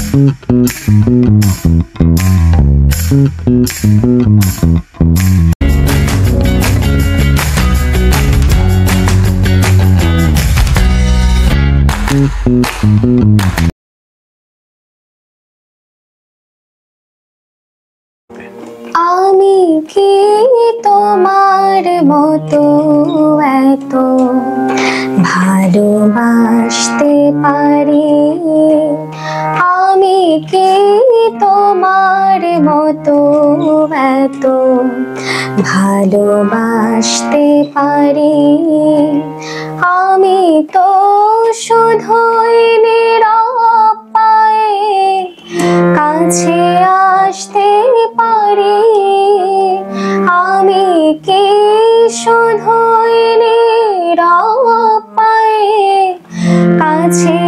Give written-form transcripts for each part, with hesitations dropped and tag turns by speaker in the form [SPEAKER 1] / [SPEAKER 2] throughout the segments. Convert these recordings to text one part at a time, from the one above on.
[SPEAKER 1] আমি কি তোমার মতো এত ভালোবাসতে পারি? আমি কি তোমার মতো এত ভালোবাসতে পারি? আমি তো শুধুই নীরব পায়ে কাছে আসতে পারি। আমি কি শুধুই নীরব পায়ে কাছে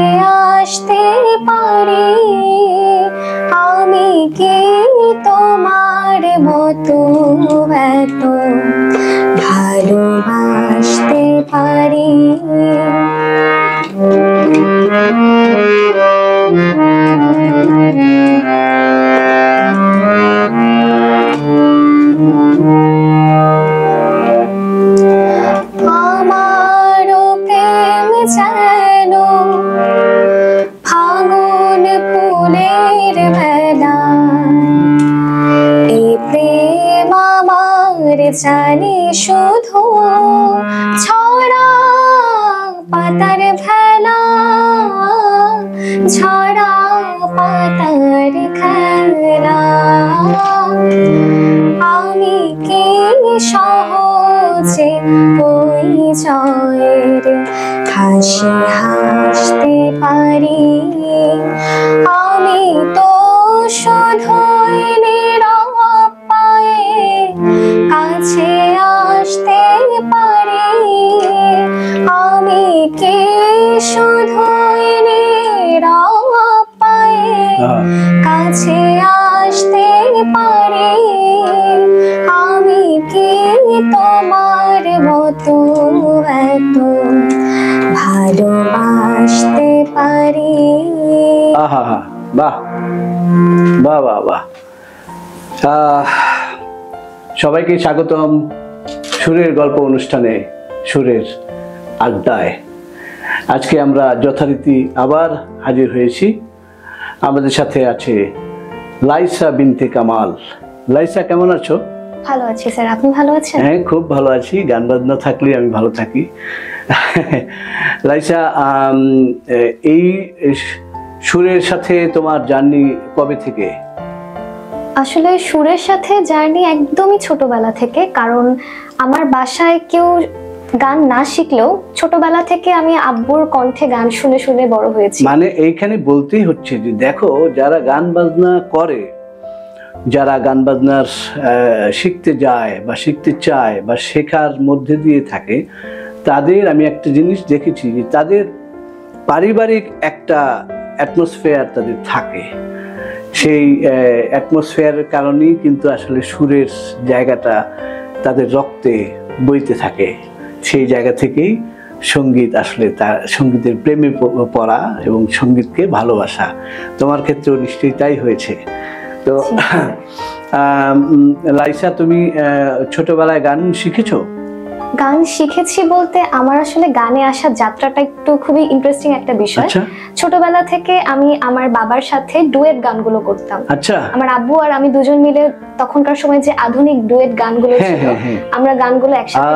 [SPEAKER 1] আসতে পারি? আমি কি তোমার মতো এত ভালোবাসতে পারি? আমারও প্রেম যেন ফাগুন ফুলের বেলা, এই প্রেম আমার জানি শুধু ছড়া পাতার ভেলা, ছড়া পাতার খেলা। আমি কি সহজে পরিচয়ের হাসি হাসতে পারি? আমি তো শুধুই নীরব পায়ে কাছে আসতে পারি। আমি কি শুধুই নীরব পায়ে কাছে আসতে পারি? আমি কি তোমার মতো এত ভালোবাসতে পারি?
[SPEAKER 2] আহা, বাহ বাহ বাহ বাহ। সবাইকে স্বাগতম সুরের গল্প অনুষ্ঠানে, সুরের আড্ডায়। আজকে আমরা যথারীতি আবার হাজির হয়েছি। আমাদের সাথে আছে লাইসা বিনতে কামাল। লাইসা, কেমন আছো?
[SPEAKER 1] ভালো আছি স্যার, আপনি ভালো আছেন?
[SPEAKER 2] হ্যাঁ, খুব ভালো আছি। গান বাজনা থাকলে আমি ভালো থাকি। লাইসা, এই সুরের সাথে তোমার জার্নি কবে থেকে?
[SPEAKER 1] আসলে সুরের সাথে জার্নি একদমই ছোটবেলা থেকে, কারণ আমার বাসায় কেউ গান না শিখলেও ছোটবেলা থেকে আমি আব্বুর কণ্ঠে গান শুনে শুনে বড় হয়েছি।
[SPEAKER 2] মানে এইখানে বলতেই হচ্ছে যে দেখো, যারা গান বাজনা করে, যারা গান বাজনার শিখতে যায় বা শিখতে চায় বা শেখার মধ্যে দিয়ে থাকে, তাদের আমি একটা জিনিস দেখেছি যে তাদের পারিবারিক একটা অ্যাটমসফিয়ার তাদের থাকে। সেই অ্যাটমসফিয়ারের কারণেই কিন্তু আসলে সুরের জায়গাটা তাদের রক্তে বইতে থাকে। সেই জায়গা থেকেই সঙ্গীত আসলে তার সঙ্গীতের প্রেমে পড়া এবং সঙ্গীতকে ভালোবাসা। তোমার ক্ষেত্রেও নিশ্চয়ই তাই হয়েছে। তো লাইসা, তুমি ছোটবেলায় গান শিখেছো?
[SPEAKER 1] গান শিখেছি বলতে আমার আসলে গানে আসার যাত্রাটা একটু খুবই ইন্টারেস্টিং একটা বিষয়। ছোটবেলা থেকে আমি আমার বাবার সাথে ডুয়েট গানগুলো করতাম।
[SPEAKER 2] আচ্ছা।
[SPEAKER 1] আমার আব্বু আর আমি দুজন মিলে তখনকার সময় যে আধুনিক ডুয়েট গানগুলো ছিল, আমরা গানগুলো একসাথে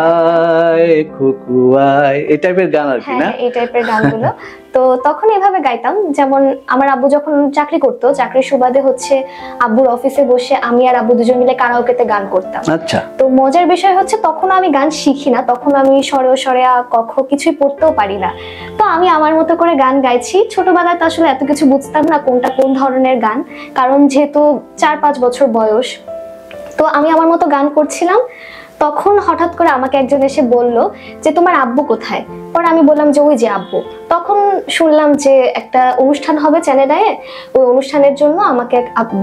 [SPEAKER 2] এই টাইপের গান আর কি, না?
[SPEAKER 1] এই টাইপের গানগুলো তো তখন এভাবে গাইতাম। যেমন আমার আব্বু যখন চাকরি করতো, চাকরির সুবাদে হচ্ছে আব্বুর অফিসে বসে আমি আর আব্বু দুজন মিলে কারাওকেতে গান করতাম।
[SPEAKER 2] আচ্ছা।
[SPEAKER 1] তো মজার বিষয় হচ্ছে তখন আমি গান শিখি না, তখন আমি স্বরে স্বরে কখ কিছুই পড়তেও পারি না। তো আমি আমার মতো করে গান গাইছি। ছোটবেলায় তো আসলে এত কিছু বুঝতাম না কোনটা কোন ধরনের গান, কারণ যেহেতু 4-5 বছর বয়স, তো আমি আমার মতো গান করছিলাম। তখন হঠাৎ করে আমাকে একজন এসে বলল যে তোমার আব্বু কোথায়? পরে আমি বললাম যে ওই যে আব্বু। তখন শুনলাম যে একটা অনুষ্ঠান হবে চ্যানেলে, ওই অনুষ্ঠানের জন্য আমাকে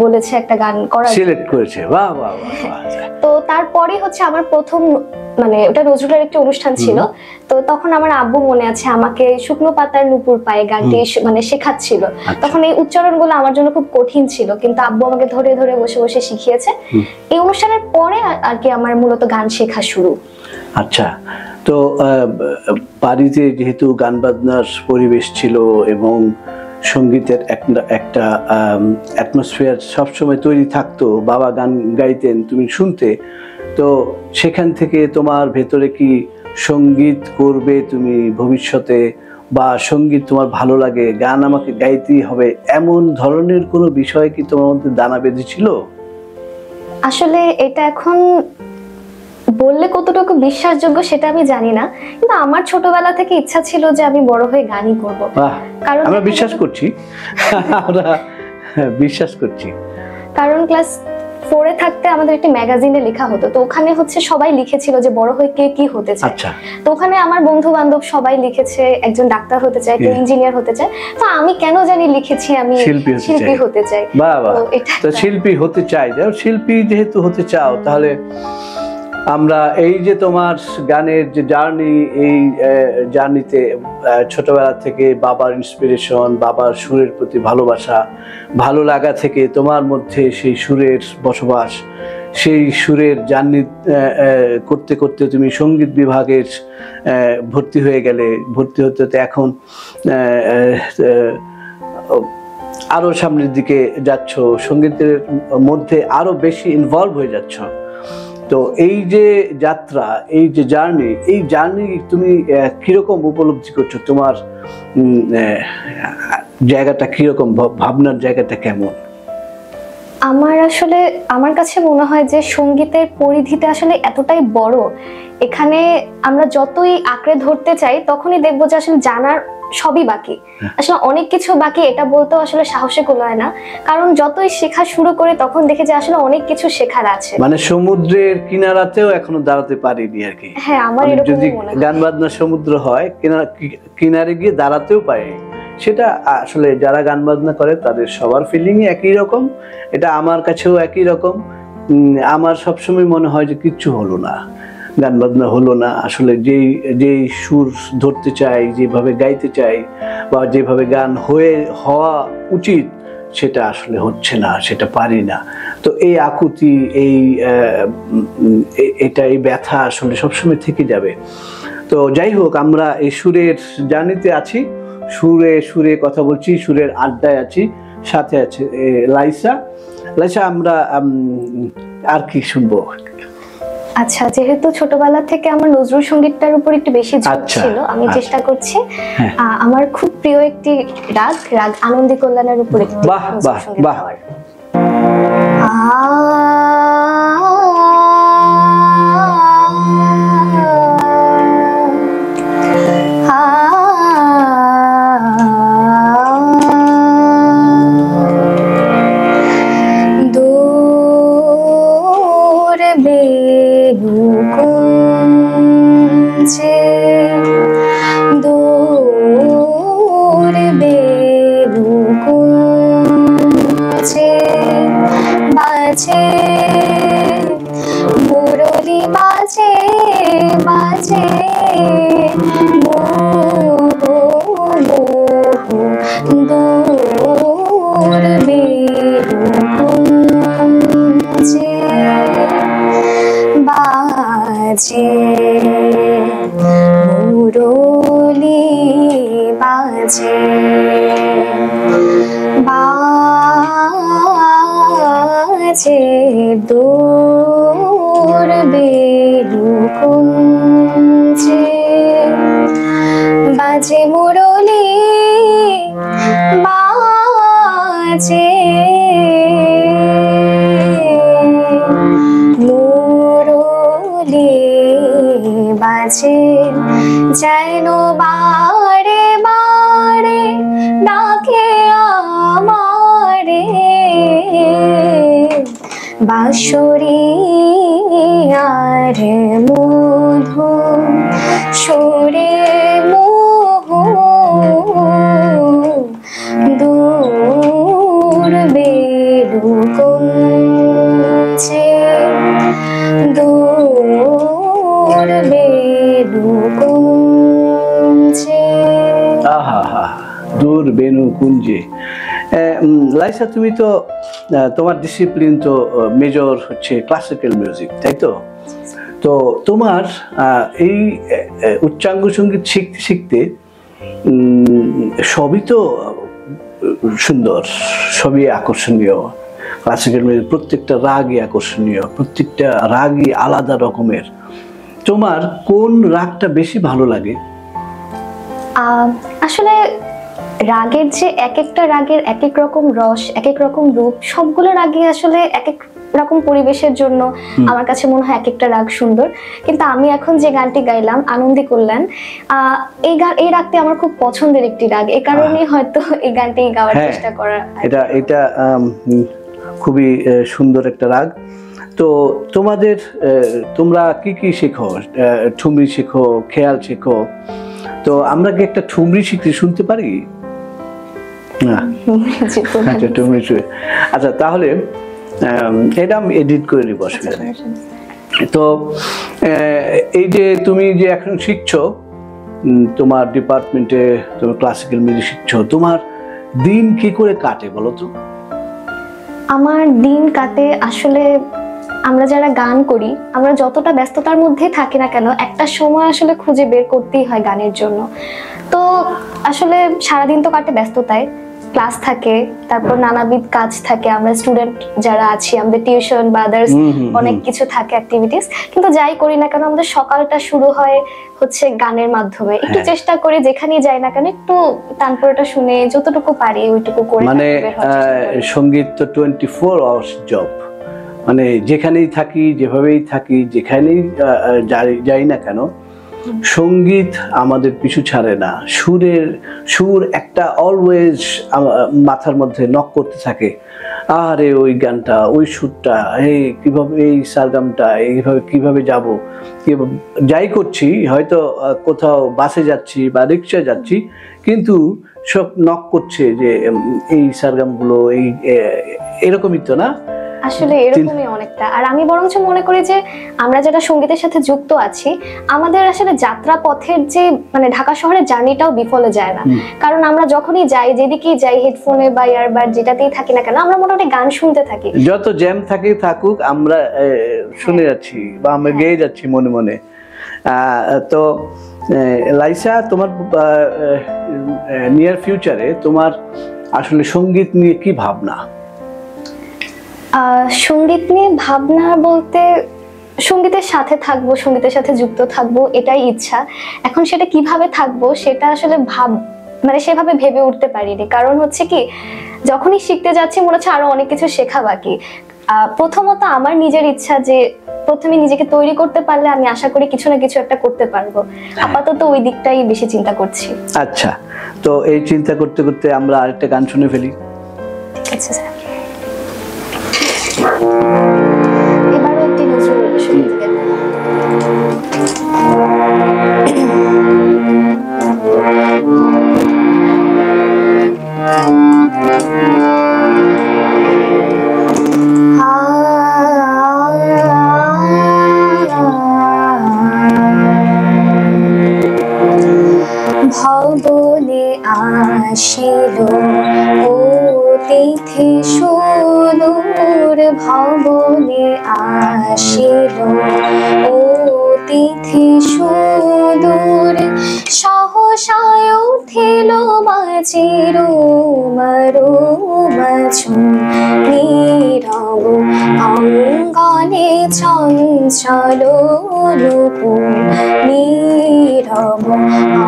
[SPEAKER 1] বলেছে একটা গান করার,
[SPEAKER 2] সিলেক্ট করেছে। বাহ বাহ বাহ।
[SPEAKER 1] তো তারপরে হচ্ছে আমার প্রথম মানে ওটা নজরুলের একটা অনুষ্ঠান ছিল। তো তখন আমার আব্বু মনে আছে আমাকে শুকনো পাতার নুপুর পায়ে গানটি মানে শেখাচ্ছিল। তখন এই উচ্চারণগুলো আমার জন্য খুব কঠিন ছিল, কিন্তু আব্বু আমাকে ধরে ধরে বসে বসে শিখিয়েছে। এই অনুষ্ঠানের পরে আর কি আমার মূলত গান শেখা শুরু।
[SPEAKER 2] আচ্ছা, তো বাড়িতে যেহেতু গান বাজনার পরিবেশ ছিল এবং সঙ্গীতের একটা অ্যাটমসফিয়ার সবসময় তৈরি থাকতো, বাবা গান গাইতেন, তুমি শুনতে, তো সেখান থেকে তোমার ভেতরে কি সঙ্গীত করবে তুমি ভবিষ্যতে, বা সঙ্গীত তোমার ভালো লাগে, গান আমাকে গাইতেই হবে, এমন ধরনের কোনো বিষয় কি তোমার মধ্যে দানা বেঁধেছিল?
[SPEAKER 1] আসলে এটা এখন বললে কতটুকু বিশ্বাসযোগ্য সেটা আমি জানি না, কিন্তু আমার ছোটবেলা থেকে ইচ্ছা ছিল যে আমি বড় হয়ে গানই করব।
[SPEAKER 2] কারণ আমরা বিশ্বাস করছি, আমরা বিশ্বাস করছি।
[SPEAKER 1] কারণ ক্লাস 4-এ থাকতে আমাদের একটি ম্যাগাজিনে লেখা হতো, তো ওখানে হচ্ছে সবাই লিখেছিল যে বড় হয়ে কে কি হতে চায়। তো ওখানে আমার বন্ধু বান্ধব সবাই লিখেছে একজন ডাক্তার হতে চায়, কেউ ইঞ্জিনিয়ার হতে চায়, তো আমি কেন জানি লিখেছি আমি শিল্পী হতে চাই।
[SPEAKER 2] তো শিল্পী হতে চাই, শিল্পী যেহেতু হতে চাও, তাহলে আমরা এই যে তোমার গানের যে জার্নি, এই জার্নিতে ছোটবেলা থেকে বাবার ইন্সপিরেশন, বাবার সুরের প্রতি ভালোবাসা, ভালো লাগা থেকে তোমার মধ্যে সেই সুরের বসবাস, সেই সুরের জার্নি করতে করতে তুমি সঙ্গীত বিভাগের ভর্তি হয়ে গেলে, ভর্তি হতে হতে এখন আরো সামনের দিকে যাচ্ছ, সঙ্গীতের মধ্যে আরো বেশি ইনভলভ হয়ে যাচ্ছ। তো এই যে যাত্রা, এই যে জার্নি, এই জার্নি তুমি কিরকম উপলব্ধি করছো? তোমার জায়গাটা কিরকম, ভাবনার জায়গাটা কেমন?
[SPEAKER 1] আমার কাছে মনে হয় যে সঙ্গীতের পরিধিটা আসলে এতটাই বড়, এখানে আমরা যতই আঁকড়ে ধরতে চাই তখনই দেখবো যে আসলে জানার সবই বাকি, আসলে অনেক কিছু বাকি, এটা বলতেও আসলে সাহসে কুলায় না। কারণ যতই শেখা শুরু করে তখন দেখে যে আসলে অনেক কিছু শেখার আছে।
[SPEAKER 2] মানে সমুদ্রের কিনারাতেও এখনো দাঁড়াতে পারিনি আর কি।
[SPEAKER 1] হ্যাঁ, আমার
[SPEAKER 2] যদি গান বাজনা সমুদ্র হয়, কিনারে গিয়ে দাঁড়াতেও পারি, সেটা আসলে যারা গান বাজনা করে তাদের সবার ফিলিংই একই রকম। এটা আমার কাছেও একই রকম। আমার সবসময় মনে হয় যে কিচ্ছু হলো না, গান বাজনা হলো না। আসলে যেই সুর ধরতে চাই, যেভাবে গাইতে চাই, বা যেভাবে গান হওয়া উচিত, সেটা আসলে হচ্ছে না, সেটা পারি না। তো এই আকুতি, এই ব্যথা আসলে সবসময় থেকে যাবে। তো যাই হোক, আমরা এই সুরের জার্নিতে আছি, সুরে সুরে কথা বলছি, সুরের আড্ডায় আছি, সাথে আছে লাইসা। আমরা আর কি শুনবো?
[SPEAKER 1] আচ্ছা, যেহেতু ছোটবেলা থেকে আমার নজরুল সঙ্গীতটার উপর একটু বেশি ঝোঁক ছিল, আমি চেষ্টা করছি আমার খুব প্রিয় একটি রাগ আনন্দী কল্যাণের উপর একটি নজরুল সঙ্গীত গাওয়ার। মুরলি বাজে বাজে দূর বেলুকুঞ্জে, বাজে মুরলি বাজে বাজে, যেন বারে বারে ডাকে আমারে, বাঁশরি আর মধু সুরে
[SPEAKER 2] কুঞ্জে। লাইসা, তুমি তো তোমার ডিসিপ্লিন তো মেজর হচ্ছে ক্লাসিক্যাল মিউজিক, তাই তো? তো তোমার এই উচ্চাঙ্গ সঙ্গীত শিখতে শিখতে সবই তো সুন্দর, সবই আকর্ষণীয়। ক্লাসিক্যাল মিউজিক প্রত্যেকটা রাগই আকর্ষণীয়, প্রত্যেকটা রাগই আলাদা রকমের। তোমার কোন রাগটা বেশি ভালো লাগে?
[SPEAKER 1] আসলে রাগের যে এক একটা রাগের এক এক রকম রস, এক এক রকম রূপ, সবগুলো রাগই আসলে এক এক রকম পরিবেশের জন্য আমার কাছে মনে হয় এক একটা রাগ সুন্দর। কিন্তু আমি এখন যে গানটি গাইলাম আনন্দী কল্যাণ, এই রাগটি আমার খুব পছন্দের একটি রাগ, এই কারণেই হয়তো এই গানটি গাওয়ার চেষ্টা করা।
[SPEAKER 2] এটা খুবই সুন্দর একটা রাগ। তো তোমরা কি কি শেখো? ঠুমরি শেখো, খেয়াল শেখো। তো আমরা কি একটা ঠুমরি শুনতে পারি? না, আচ্ছা ঠুমরি। আচ্ছা, তাহলে এটা আমি এডিট করে নিব, অসুবিধা নেই। তো এই যে তুমি যে এখন শিখছো, তোমার ডিপার্টমেন্টে তুমি ক্লাসিক্যাল মিউজিক শিখছো, তোমার দিন কি করে কাটে বলো তো?
[SPEAKER 1] আমার দিন কাটে আসলে, আমরা যারা গান করি আমরা যতটা ব্যস্ততার মধ্যে থাকি না কেন, একটা সময় আসলে খুঁজে বের করতেই হয় গানের জন্য। তো আসলে সারাদিন তো কাটে ব্যস্ততায়, ক্লাস থাকে, তারপর নানাবিধ কাজ থাকে, আমরা স্টুডেন্ট যারা আছি আমাদের টিউশন বা আদার্স অনেক কিছু থাকে অ্যাক্টিভিটিস। কিন্তু যাই করি না কেন আমাদের সকালটা শুরু হয় হচ্ছে গানের মাধ্যমে। একটু চেষ্টা করি যেখানেই যাই না কেন একটু তানপুরাটা শুনে যতটুকু পারি ওইটুকু করে।
[SPEAKER 2] মানে সঙ্গীত তো 24 আওয়ার্স জব, মানে যেখানেই থাকি, যেভাবেই থাকি, যেখানেই যাই না কেন, সঙ্গীত আমাদের পিছু ছাড়ে না। সুর একটা অলওয়েজ মাথার মধ্যে নক করতে থাকে, আরে ওই গানটা, ওই সুরটা, কিভাবে এই সারগামটা এইভাবে কিভাবে যাব, যাই করছি, হয়তো কোথাও বাসে যাচ্ছি বা রিক্সায় যাচ্ছি, কিন্তু সব নক করছে যে এই সারগামগুলো এরকমই তো না?
[SPEAKER 1] আসলে এরকমই অনেকটা। আর আমি বরঞ্চ মনে করি যে আমরা যারা সঙ্গীতের সাথে যুক্ত আছি আমাদের আসলে যাত্রা পথের যে মানে ঢাকা শহরের জার্নিটাও বিফলে যায় না। কারণ আমরা যখনই যাই, যেদিকেই যাই, হেডফোনে বা ইয়ারবাড যেটাতেই থাকি না কেন, আমরা মোটামুটি গান শুনতে থাকি।
[SPEAKER 2] যত জ্যাম থাকুক আমরা শুনে যাচ্ছি বা আমরা গেয়ে যাচ্ছি মনে মনে। তো লাইসা, তোমার নিয়ার ফিউচারে তোমার আসলে সঙ্গীত নিয়ে কি ভাবনা?
[SPEAKER 1] সঙ্গীত নিয়ে ভাবনা বলতে সঙ্গীতের সাথে থাকবো, সঙ্গীতের সাথে যুক্ত থাকবো, এটাই ইচ্ছা। এখন সেটা কিভাবে থাকবো সেটা আসলে মানে সেভাবে ভেবে উঠতে পারিনি। কারণ হচ্ছে কি, যখনই শিখতে যাচ্ছি মনে হচ্ছে আরো অনেক কিছু শেখা বাকি। প্রথমত আমার নিজের ইচ্ছা যে প্রথমে নিজেকে তৈরি করতে পারলে আমি আশা করি কিছু না কিছু একটা করতে পারবো। আপাতত ওই দিকটাই বেশি চিন্তা করছি।
[SPEAKER 2] আচ্ছা, তো এই চিন্তা করতে করতে আমরা আরেকটা গান শুনে ফেলি।
[SPEAKER 1] ঠিক আছে স্যার। এবারও একটি নজরুল সঙ্গীত গান। ভবনে আসিল অতিথি সুদূর, ভবনে আসিল অতিথি সুদূর, সহসায় উঠিল মাঝির মারু মাঝু, নীরব অঙ্গনে চঞ্চল নূপুর, নীরব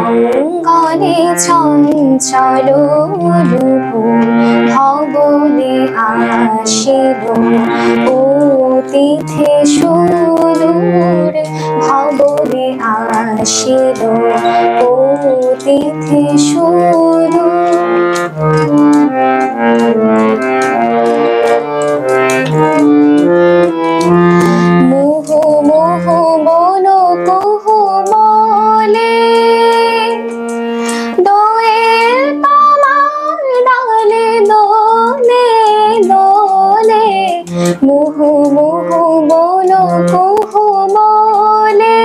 [SPEAKER 1] অঙ্গনে চঞ্চল নূপুর, ভবনে আসিল অতিথি সুদূর, ভবনে আসিল অতিথি সুদূর। মোহ মোহ বন কোমলে, দোয়েল তোমার ডালে দোলে দোলে, মোহ মোহ বন কোমলে,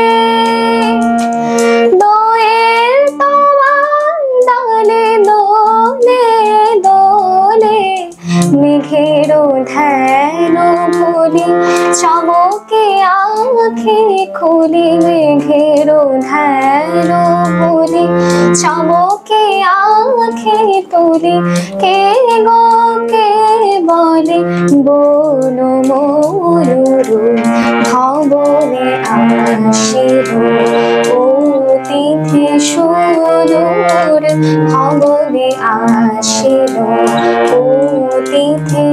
[SPEAKER 1] দোয়েল তোমার ডালে দোলে মেঘের ধ্যান ভুলি চমকে আঁখি খুলি মেঘের ধ্যান ভুলি চমকে আঁখি তুলি কে গো কে বলে বন ময়ূর ভবনে আসিল অতিথি সুদূর ভবনে আসিল অতিথি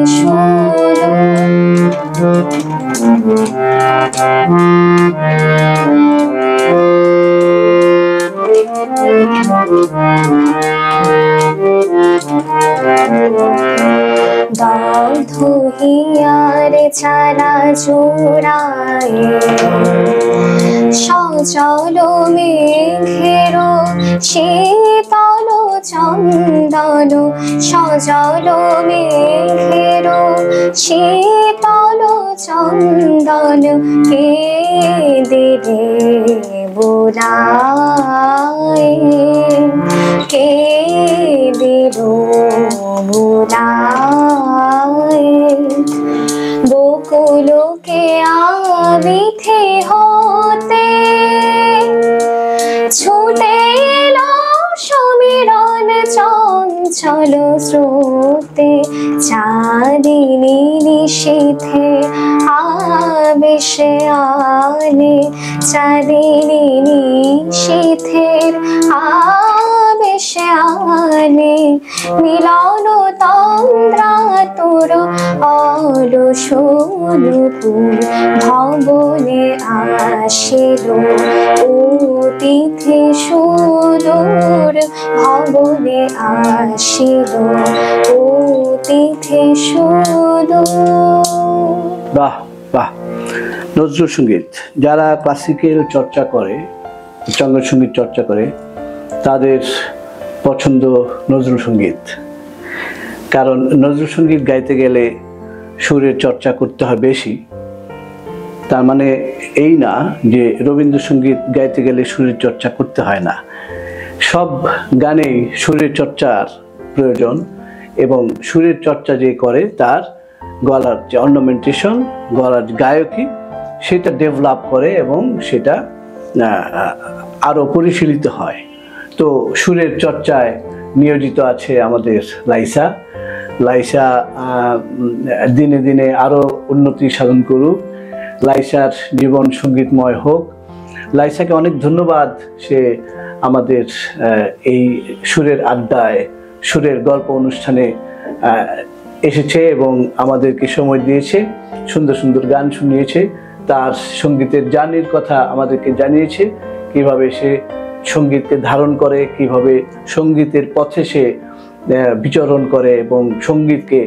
[SPEAKER 1] দাও ধুহিয়ারে চারা জোড়ায় সজল মেঘের শীতল চন্দন সজল মেঘের শীতল চন্দন কে দিলে বুড়ায় কে দিল বুড়ায় বকুলকে আবিথে হতে ছুটে এলো সমীরণ চঞ্চল স্রোতে চাঁদিনী নিশীথে আবেশে আলে চাঁদিনী নিশীথের আবেশে আলে মিলন তন্দ্রা তোর অলস নুপুর ভবনে আসিল অতিথি সুদূর ভবনে আসিল অতিথি সুদূর।
[SPEAKER 2] বাহ বাহ, নজরুল সঙ্গীত যারা ক্লাসিক্যাল চর্চা করে, সঙ্গীত চর্চা করে, তাদের পছন্দ নজরুল সঙ্গীত। কারণ নজরুল সঙ্গীত গাইতে গেলে সুরের চর্চা করতে হয় বেশি। তার মানে এই না যে রবীন্দ্রসঙ্গীত গাইতে গেলে সুরের চর্চা করতে হয় না। সব গানেই সুরের চর্চার প্রয়োজন, এবং সুরের চর্চা যে করে তার গলার যে অর্নামেন্টেশন, গলার গায়কী, সেটা ডেভেলপ করে এবং সেটা আরও পরিশীলিত হয়। তো সুরের চর্চায় নিয়োজিত আছে আমাদের লাইসা। লাইসা দিনে দিনে আরও উন্নতি সাধন করুক, লাইসার জীবন সঙ্গীতময় হোক। লাইসাকে অনেক ধন্যবাদ, সে আমাদের এই সুরের আড্ডায়, সুরের গল্প অনুষ্ঠানে এসেছে এবং আমাদেরকে সময় দিয়েছে, সুন্দর সুন্দর গান শুনিয়েছে, তার সঙ্গীতের জার্নির কথা আমাদেরকে জানিয়েছে, কিভাবে সে সঙ্গীতকে ধারণ করে, কিভাবে সঙ্গীতের পথে সে বিচরণ করে এবং সঙ্গীতকে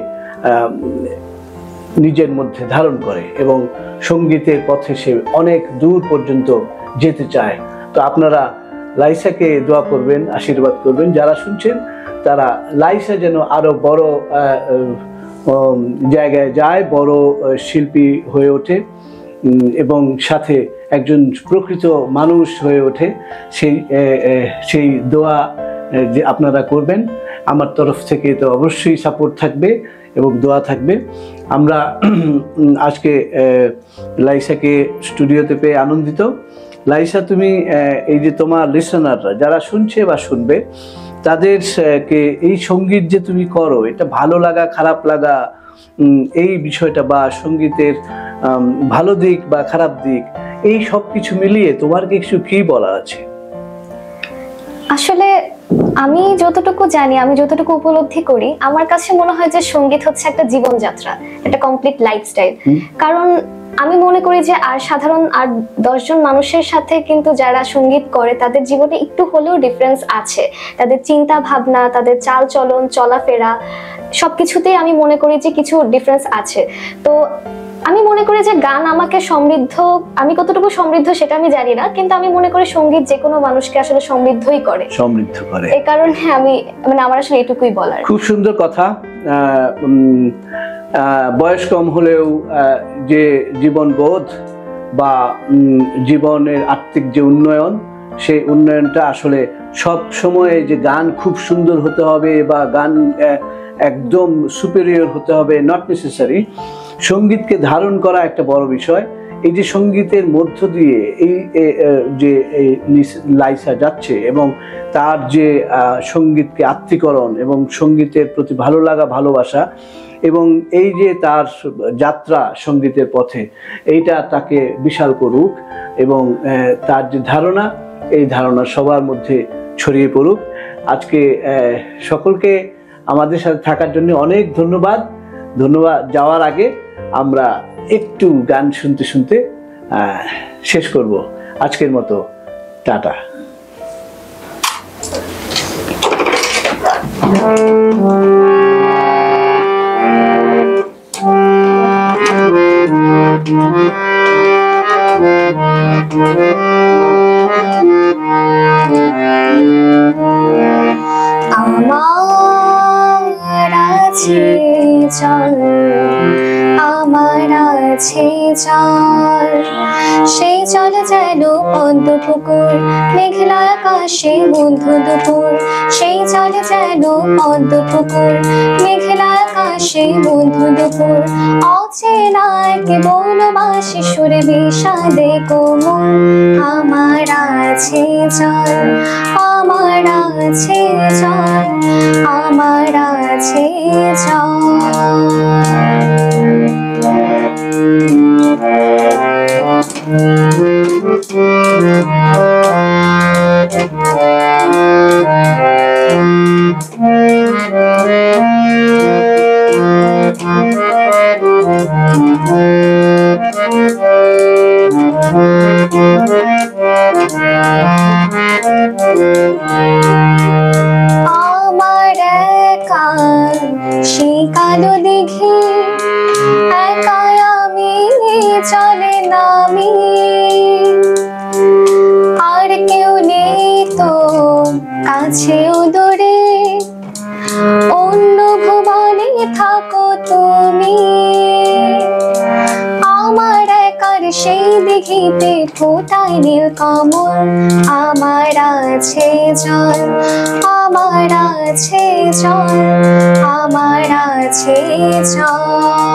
[SPEAKER 2] নিজের মধ্যে ধারণ করে এবং সঙ্গীতের পথে সে অনেক দূর পর্যন্ত যেতে চায়। তো আপনারা লাইসাকে দোয়া করবেন, আশীর্বাদ করবেন। যারা শুনছেন তারা লাইসা যেন আরো বড় জায়গায় যায়, বড় শিল্পী হয়ে ওঠে এবং সাথে একজন প্রকৃত মানুষ হয়ে ওঠে, সেই দোয়া যে আপনারা করবেন। আমার তরফ থেকে তো অবশ্যই সাপোর্ট থাকবে এবং দোয়া থাকবে। আমরা আজকে লাইসাকে স্টুডিওতে পেয়ে আনন্দিত। লাইসা, তুমি এই যে তোমার লিসনাররা যারা শুনছে বা শুনবে, তাদেরকে এই সঙ্গীত যে তুমি করো, এটা ভালো লাগা খারাপ লাগা এই বিষয়টা, বা সঙ্গীতের ভালো দিক বা খারাপ দিক, এই সব কিছু মিলিয়ে তোমার কিছু কি বলার আছে?
[SPEAKER 1] আসলে আমি যতটুকু জানি, আমি যতটুকু উপলব্ধি করি, আমার কাছে মনে হয় যে সঙ্গীত হচ্ছে একটা জীবনযাত্রা, একটা কমপ্লিট লাইফস্টাইল। কারণ আমি মনে করি যে সাধারণ 10 জন মানুষের সাথে কিন্তু যারা সঙ্গীত করে তাদের জীবনে একটু হলেও ডিফারেন্স আছে, তাদের চিন্তা ভাবনা, তাদের চাল চলন, চলাফেরা, সবকিছুতেই আমি মনে করি যে কিছু ডিফারেন্স আছে। তো আমি মনে করি যে গান আমাকে সমৃদ্ধ, আমি কতটুকু সমৃদ্ধ সেটা আমি জানি না, কিন্তু আমি মনে করি সঙ্গীত যে কোনো মানুষকে আসলে সমৃদ্ধই করে, সমৃদ্ধ করে। এই কারণে আমি আমার আসলে এটুকুই বলার।
[SPEAKER 2] খুব সুন্দর কথা। বয়স কম হলেও যে জীবনবোধ বা জীবনের আত্মিক যে উন্নয়ন, সেই উন্নয়নটা আসলে সব সময় যে গান খুব সুন্দর হতে হবে বা গান একদম সুপেরিয়র হতে হবে, নট নেসেসারি। সঙ্গীতকে ধারণ করা একটা বড় বিষয়। এই যে সঙ্গীতের মধ্য দিয়ে এই যে লাইসা যাচ্ছে এবং তার যে সঙ্গীতকে আত্মীকরণ এবং সঙ্গীতের প্রতি ভালো লাগা, ভালোবাসা এবং এই যে তার যাত্রা সঙ্গীতের পথে, এইটা তাকে বিশাল করুক এবং তার যে ধারণা, এই ধারণা সবার মধ্যে ছড়িয়ে পড়ুক। আজকে সকলকে আমাদের সাথে থাকার জন্য অনেক ধন্যবাদ। যাওয়ার আগে আমরা একটু গান শুনতে শুনতে শেষ করব আজকের মতো। টাটা।
[SPEAKER 1] আমার আছে জল, আমার আছে জল, সেই জল যেন পদ্ম পুকুর, মেঘলা আকাশে বন্ধু দুপুর। সেই জল যেন পদ্ম পুকুর, মেঘলা আকাশে বন্ধু দুপুর। অচেনা এক বনবাসী সুরে বিষাদে কোমল। আমার আছে জল, আমার আছে জল, আমার আছে জল। আমার একা সেই কালো দিঘি, একা আমি চলে নামি। আর কেউ নেই তো কাছেও দূরে, অন্য ভুবনে থাকো তুমি। আমার একার সেই দিঘিতে ফোটায় নীল কমল। আমার আছে জল, আমার আছে জল, আমার আছে জল।